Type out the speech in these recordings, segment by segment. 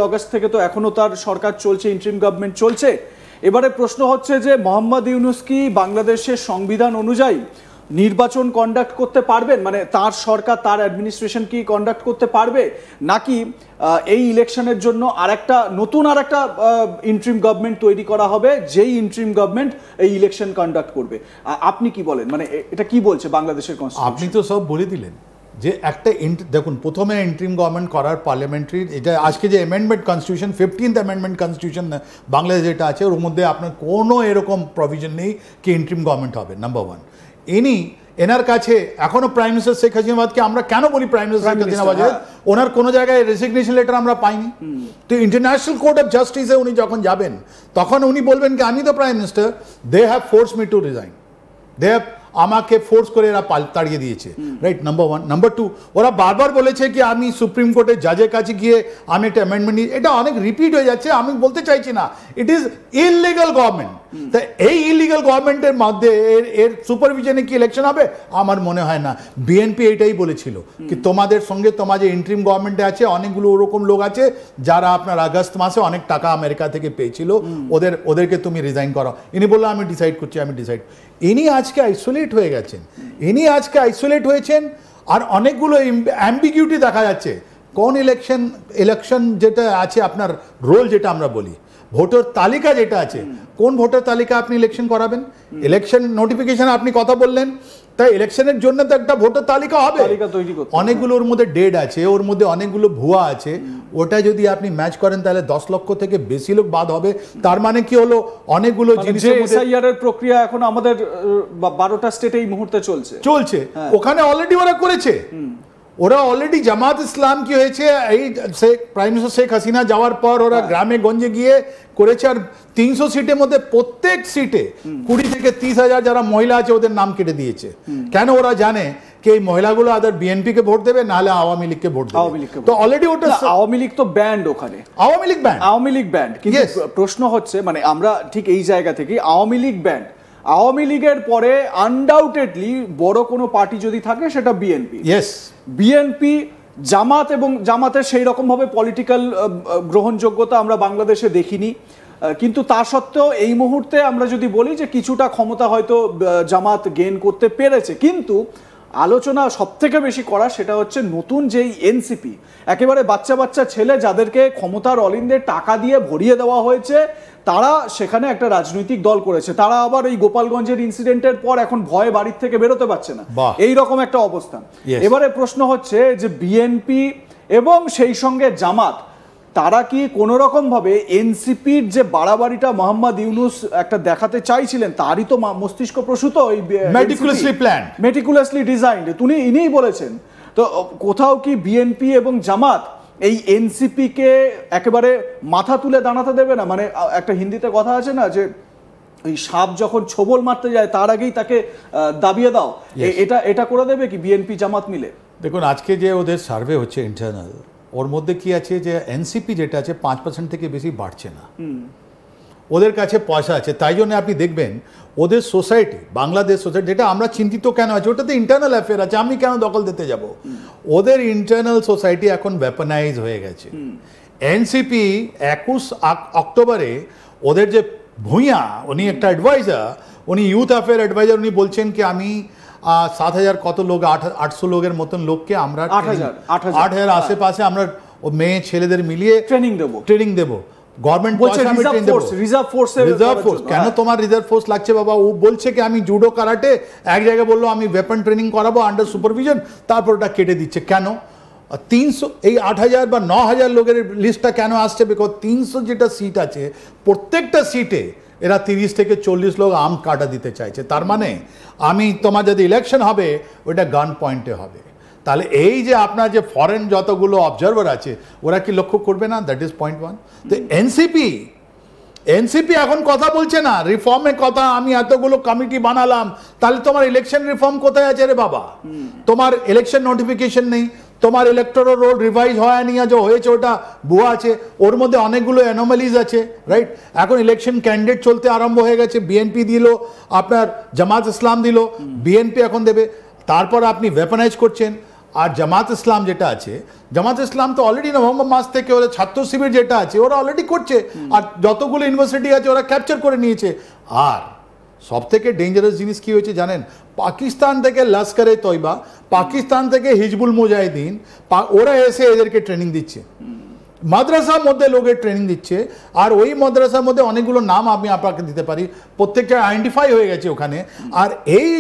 August থেকে তো এখনো তার সরকার চলছে, ইন্টারিম গভর্নমেন্ট চলছে। এবারে প্রশ্ন হচ্ছে যে মোহাম্মদ ইউনূস কি বাংলাদেশের সংবিধান অনুযায়ী নির্বাচন কন্ডাক্ট করতে পারবেন, মানে তার সরকার তার অ্যাডমিনিস্ট্রেশন কি কন্ডাক্ট করতে পারবে, নাকি এই ইলেকশনের জন্য নতুন আরেকটা ইন্টারিম গভর্নমেন্ট তৈরি করা হবে, যেই ইন্টারিম গভর্নমেন্ট এই ইলেকশন কন্ডাক্ট করবে? আপনি কি বলেন, মানে এটা কি বলছে বাংলাদেশের কনস্টিটিউশন? আপনি তো সব বলে দিলেন যে একটা দেখুন, প্রথমে ইন্টারিম গভর্নমেন্ট করার পার্লামেন্টারি, এটা আজকে যে amendment constitution 15th amendment constitution Bangladesh যেটা আছে, ওর মধ্যে আপনার কোনো এরকম প্রভিশন নেই কি ইন্টারিম গভর্নমেন্ট হবে, নাম্বার ওয়ান। এনার কাছে এখনো প্রাইম মিনিস্টার শেখ হাসিনাবাদকে আমরা কেন বলি প্রাইম মিনিস্টার শেখ হাসিনাবাদ, ওনার কোনো জায়গায় রেজিগনেশন লেটার আমরা পাইনি। তো ইন্টারন্যাশনাল কোর্ট অফ জাস্টিসে উনি যখন যাবেন তখন উনি বলবেন কি আমি তো prime minister, they have force me to resign, they have আমাকে ফোর্স করে এরা তাড়িয়ে দিয়েছে, right, number one. Number two, ওরা বারবার বলেছে কি আমি সুপ্রিম কোর্টের জাজের কাছে গিয়ে আমি একটা অ্যামেন্ডমেন্ট নিই, এটা অনেক রিপিট হয়ে যাচ্ছে, আমি বলতে চাইছি না, ইট ইজ ইললিগাল গভর্নমেন্ট। তা এই ইললিগাল গভর্নমেন্টের মধ্যে এর সুপারভিশনে কি ইলেকশন হবে? আমার মনে হয় না। বিএনপি এটাই বলেছিল কি তোমাদের সঙ্গে তোমার যে ইন্টারিম গভর্নমেন্টে আছে অনেকগুলো ওরকম লোক আছে যারা আপনার আগস্ট মাসে অনেক টাকা আমেরিকা থেকে পেয়েছিল, ওদেরকে তুমি রিজাইন করো। ইনি বললো আমি ডিসাইড করছি, ইনি আজকে আইসোলেট হয়ে গেছেন, আর অনেকগুলো অ্যাম্বিগিউটি দেখা যাচ্ছে। কোন ইলেকশন যেটা আছে আপনার রোল যেটা আমরা বলি, ভোটার তালিকা যেটা আছে, কোন ভোটার তালিকা আপনি ইলেকশন করাবেন? ইলেকশন নোটিফিকেশন আপনি কথা বললেন, তাই ইলেকশনের জন্য তো একটা ভোটার তালিকা হবে, অনেকগুলো ওর মধ্যে ডেট আছে, ওর মধ্যে অনেকগুলো ভুয়া আছে, ওটা যদি আপনি ম্যাচ করেন তাহলে 10 লক্ষ থেকে বেশি লোক বাদ হবে। তার মানে কি হলো, অনেকগুলো জিনিসের মধ্যে এসআইআর এর প্রক্রিয়া এখন আমাদের 12টা স্টেটে এই মুহূর্তে চলছে, ওখানে অলরেডি ওরা করেছে, ওরা অলরেডি জামাত ইসলাম কি হয়েছে, এই প্রাইম মিনিস্টার শেখ হাসিনা যাওয়ার পর ওরা গ্রামে গঞ্জে গিয়ে করেছে, আর 300 সিটের মধ্যে প্রত্যেক সিটে 20 থেকে 30,000 যারা মহিলা আছে ওদের নাম কেটে দিয়েছে। কেন? ওরা জানে কি এই মহিলাগুলো আদার বিএনপি কে ভোট দেবে, নাহলে আওয়ামী লীগকে ভোট দেবে। তো অলরেডি ওটা আওয়ামী লীগ তো ব্যান্ড, ওখানে আওয়ামী লীগ ব্যান্ড। কিন্তু প্রশ্ন হচ্ছে, মানে আমরা ঠিক এই জায়গা থেকে আওয়ামী লীগ ব্যান্ড, আওয়ামী লীগের পরে আনডাউটেডলি বড় কোনো পার্টি যদি থাকে সেটা বিএনপি। বিএনপি, জামাত, এবং জামাতের সেই রকম ভাবে পলিটিক্যাল গ্রহণযোগ্যতা আমরা বাংলাদেশে দেখিনি, কিন্তু তা সত্ত্বেও এই মুহূর্তে আমরা যদি বলি যে কিছুটা ক্ষমতা হয়তো জামাত গেইন করতে পেরেছে, কিন্তু আলোচনা সব থেকে বেশি করা সেটা হচ্ছে নতুন যেই এনসিপি, একেবারে বাচ্চা ছেলে যাদেরকে ক্ষমতার অলিন্দে টাকা দিয়ে ভরিয়ে দেওয়া হয়েছে, তারা সেখানে একটা রাজনৈতিক দল করেছে, তারা আবার এই গোপালগঞ্জের ইনসিডেন্টের পর এখন ভয়ে বাড়ির থেকে বেরোতে পারছে না, এই রকম একটা অবস্থান। এবারে প্রশ্ন হচ্ছে যে বিএনপি এবং সেই সঙ্গে জামাত, তারা কি কোনো রকম ভাবে এনসিপির যে বাড়াবাড়িটা মোহাম্মদ ইউনূস একটা দেখাতে চাইছিলেন, তারই তো মস্তিষ্ক প্রসূত, মেটিকুলাসলি ডিজাইনড, ইনিই বলেছেন। তো কোথাও কি বিএনপি এবং জামাত এই এনসিপি কে একেবারে মাথা তুলে দাঁড়াতে দেবে না? মানে একটা হিন্দিতে কথা আছে না যে ওই সাপ যখন ছোবল মারতে যায় তার আগেই তাকে দাবিয়ে দাও, এটা করে দেবে কি বিএনপি জামাত মিলে? দেখুন, আজকে যে ওদের সার্ভে হচ্ছে ইন্টারনাল, ওর মধ্যে কি আছে যে এনসিপি যেটা আছে 5% থেকে বেশি বাড়ছে না, ওদের কাছে পয়সা আছে, তাই জন্য আপনি দেখবেন ওদের সোসাইটি, বাংলাদেশ সোসাইটি যেটা আমরা চিন্তিত কেন আছে, ওটাতে ইন্টারনাল অ্যাফেয়ার আছে, আমি কেন দখল দিতে যাব? ওদের ইন্টারনাল সোসাইটি এখন ওয়েপনাইজ হয়ে গেছে। এনসিপি 21 অক্টোবরে ওদের যে ভূঁইয়া, উনি একটা অ্যাডভাইজার, উনি ইউথ অ্যাফেয়ার অ্যাডভাইজার, উনি বলছেন কি আমি 7,000 কত লোক, 800 লোকের মতন লোককে আমরা 8,000 আশেপাশে আমরা মেয়ে ছেলেদের মিলিয়ে ট্রেনিং দেবো। গভর্নমেন্ট রিজার্ভ ফোর্স, কেন তোমার রিজার্ভ ফোর্স লাগছে বাবা? ও বলছে কি আমি জুডো কারাটে, এক জায়গায় বললো আমি ওয়েপন ট্রেনিং করাবো আন্ডার সুপারভিশন, তারপর ওটা কেটে দিচ্ছে। কেন 300 এই 8,000 বা 9,000 লোকের লিস্টটা কেন আসছে? বিকজ 300 যেটা সিট আছে, প্রত্যেকটা সিটে এরা 30 থেকে 40 লোক আর্ম কাটা দিতে চাইছে। তার মানে তোমার যদি ইলেকশন হবে ওইটা গান পয়েন্টে হবে। তাহলে এই যে আপনার যে ফরেন যতগুলো অবজারভার আছে ওরা কি লক্ষ্য করবে না? That is point 1। তো এনসিপি এখন কথা বলছে না রিফর্মের কথা, আমি এতগুলো কমিটি বানালাম, তাহলে তোমার ইলেকশন রিফর্ম কোথায় আছে রে বাবা? তোমার ইলেকশন নোটিফিকেশন নেই, তোমার ইলেকটোরাল রোল রিভাইজ হয়নি, যে হয়েছে ওটা ভুয়া আছে, ওর মধ্যে অনেকগুলো অ্যানোমালিজ আছে, রাইট? এখন ইলেকশন ক্যান্ডিডেট চলতে আরম্ভ হয়ে গেছে, বিএনপি দিল, আপনার জামাত ইসলাম দিল, বিএনপি এখন দেবে, তারপর আপনি ওয়েপনাইজ করছেন। আর জামাত ইসলাম যেটা আছে, জামাত ইসলাম তো অলরেডি নভেম্বর মাস থেকে ওরা ছাত্র শিবির যেটা আছে ওরা অলরেডি করছে, আর যতগুলো ইউনিভার্সিটি আছে ওরা ক্যাপচার করে নিয়েছে। আর সব থেকে ডেঞ্জারাস জিনিস কি হয়েছে জানেন, পাকিস্তান থেকে লস্করে তৈবা, পাকিস্তান থেকে হিজবুল মুজাহিদিন, ওরা এসে এদেরকে ট্রেনিং দিচ্ছে, মাদ্রাসার মধ্যে লোকের ট্রেনিং দিচ্ছে। আর ওই মাদ্রাসার মধ্যে অনেকগুলো নাম আমি আপনাকে দিতে পারি, প্রত্যেকটা আইডেন্টিফাই হয়ে গেছে ওখানে। আর এই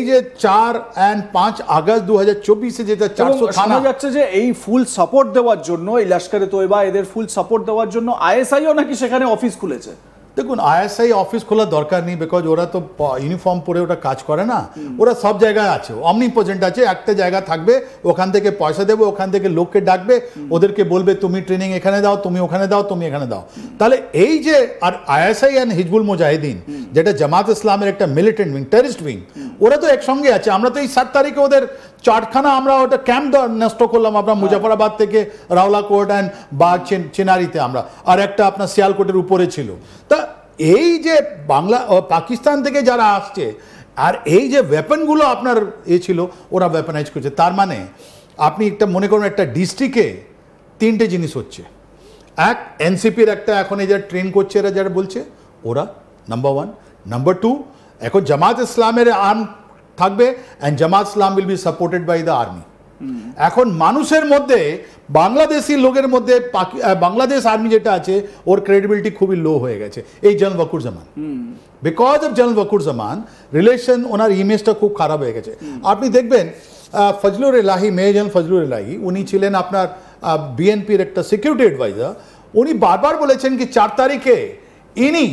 যে 4 and 5 আগস্ট 2024 যেটা 400 থানা যাচ্ছে যে এই ফুল সাপোর্ট দেওয়ার জন্য, এই লস্করে তৈবা এদের ফুল সাপোর্ট দেওয়ার জন্য আইএসআইও নাকি সেখানে অফিস খুলেছে। দেখুন, আইএসআই অফিস খোলার দরকার নেই, বিকজ ওরা তো ইউনিফর্ম পরে ওটা কাজ করে না, ওরা সব জায়গায় আছে, অমনিপ্রেজেন্ট আছে। একটা জায়গা থাকবে, ওখান থেকে পয়সা দেবে, ওখান থেকে লোককে ডাকবে, ওদেরকে বলবে তুমি ট্রেনিং এখানে দাও, তুমি ওখানে দাও, তুমি এখানে দাও। তাহলে এই যে আর আইএসআই অ্যান্ড হিজবুল মুজাহিদিন যেটা জামাত ইসলামের একটা মিলিটেন্ট উইং, টেররিস্ট উইং, ওরা তো একসঙ্গে আছে। আমরা তো এই 7 তারিখে ওদের 4খানা আমরা ওটা ক্যাম্প নষ্ট করলাম, আমরা মুজাফরাবাদ থেকে রাওলাকোট অ্যান্ড বা চেনারিতে আমরা, আর একটা আপনার শিয়ালকোটের উপরে ছিল। তা এই যে পাকিস্তান থেকে যারা আসছে আর এই যে ওয়েপনগুলো আপনার ছিল, ওরা ওয়েপনাইজ করছে। তার মানে আপনি একটা মনে করুন, একটা ডিস্ট্রিক্টে 3টে জিনিস হচ্ছে। এক, এনসিপির একটা এখন এই যে ট্রেন করছে এরা যারা বলছে ওরা, নাম্বার 1। নাম্বার 2, এখন জামাত ইসলামের আর্ম থাকবে, and Jamaat Islam will be supported by the army. এখন মানুষের মধ্যে, বাংলাদেশি লোকের মধ্যে বাংলাদেশ আর্মি যেটা আছে ওর ক্রেডিবিলিটি খুবই লো হয়ে গেছে এই general Wakeruzzaman. Because of general Wakeruzzaman relation, ওনার ইমেজটা খুব খারাপ হয়ে গেছে। আপনি দেখবেন ফজলুর এলাহি, মেজর জেনারেল ফজলুর এলাহি, উনি ছিলেন আপনার বিএনপির একটা সিকিউরিটি অ্যাডভাইজার। উনি বারবার বলেছেন কি 4 তারিখে ইনি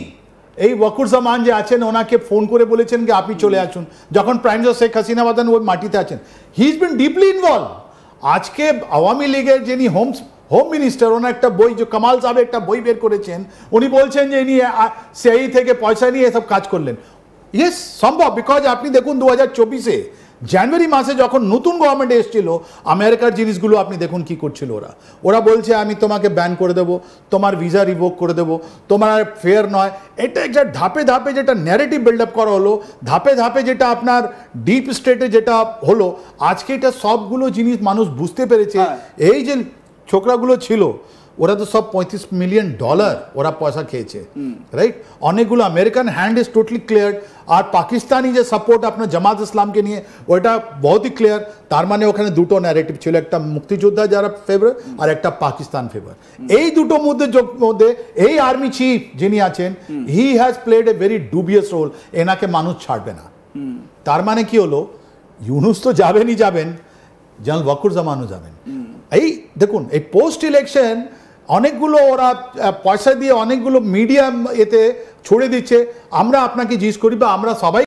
এই ওয়াকুরুজ্জামান যে আছেন ওনাকে ফোন করে বলেছেন কি আপনি চলে আসুন, যখন প্রাইম মিনিস্টার শেখ হাসিনা বাদান ওই মাটিতে আছেন। He is bin deeply involve. আজকে আওয়ামী লীগের যিনি হোম মিনিস্টার, ওনার একটা বই, যে কামাল সাহেব একটা বই বের করেছেন, উনি বলছেন যে ইনি সেই থেকে পয়সা নিয়ে এসব কাজ করলেন। ইয়েস, সম্ভব। বিকজ আপনি দেখুন 2024-এ জানুয়ারি মাসে যখন নতুন গভর্নমেন্ট এসেছিল, আমেরিকার জিনিসগুলো আপনি দেখুন কি করছিল ওরা বলছে আমি তোমাকে ব্যান করে দেবো, তোমার ভিসা রিভোক করে দেবো, তোমার ফেয়ার নয়। এটা একটা ধাপে ধাপে যেটা ন্যারেটিভ বিল্ড আপ করা হলো, ধাপে ধাপে যেটা আপনার ডিপ স্টেটে যেটা হলো, আজকে এটা সবগুলো জিনিস মানুষ বুঝতে পেরেছে। এই যে ছোকরাগুলো ছিল ওরা তো সব $35 মিলিয়ন ওরা পয়সা খেয়েছে, রাইট? অনেকগুলো American hand is totally clear. আর পাকিস্তানি যে সাপোর্ট আপনার জামাত ইসলামকে নিয়ে ওইটা বহুতই ক্লিয়ার। তার মানে ওখানে দুটো ন্যারেটিভ ছিল, একটা মুক্তিযোদ্ধা যারা ফেভার আর একটা পাকিস্তান ফেভার। এই দুটো মধ্যে এই আর্মি চিফ যিনি আছেন, he has played a very dubious role. এনাকে মানুষ ছাড়বে না। তার মানে কি হলো, ইউনুস তো যাবেনই যাবেন, জেনারেল ওয়াকুরুজ্জামানও যাবেন। এই দেখুন, এই পোস্ট ইলেকশন অনেকগুলো ওরা পয়সা দিয়ে অনেকগুলো মিডিয়া এতে ছড়ে দিচ্ছে। আমরা আপনাকে জিজ্ঞেস করি বা আমরা সবাই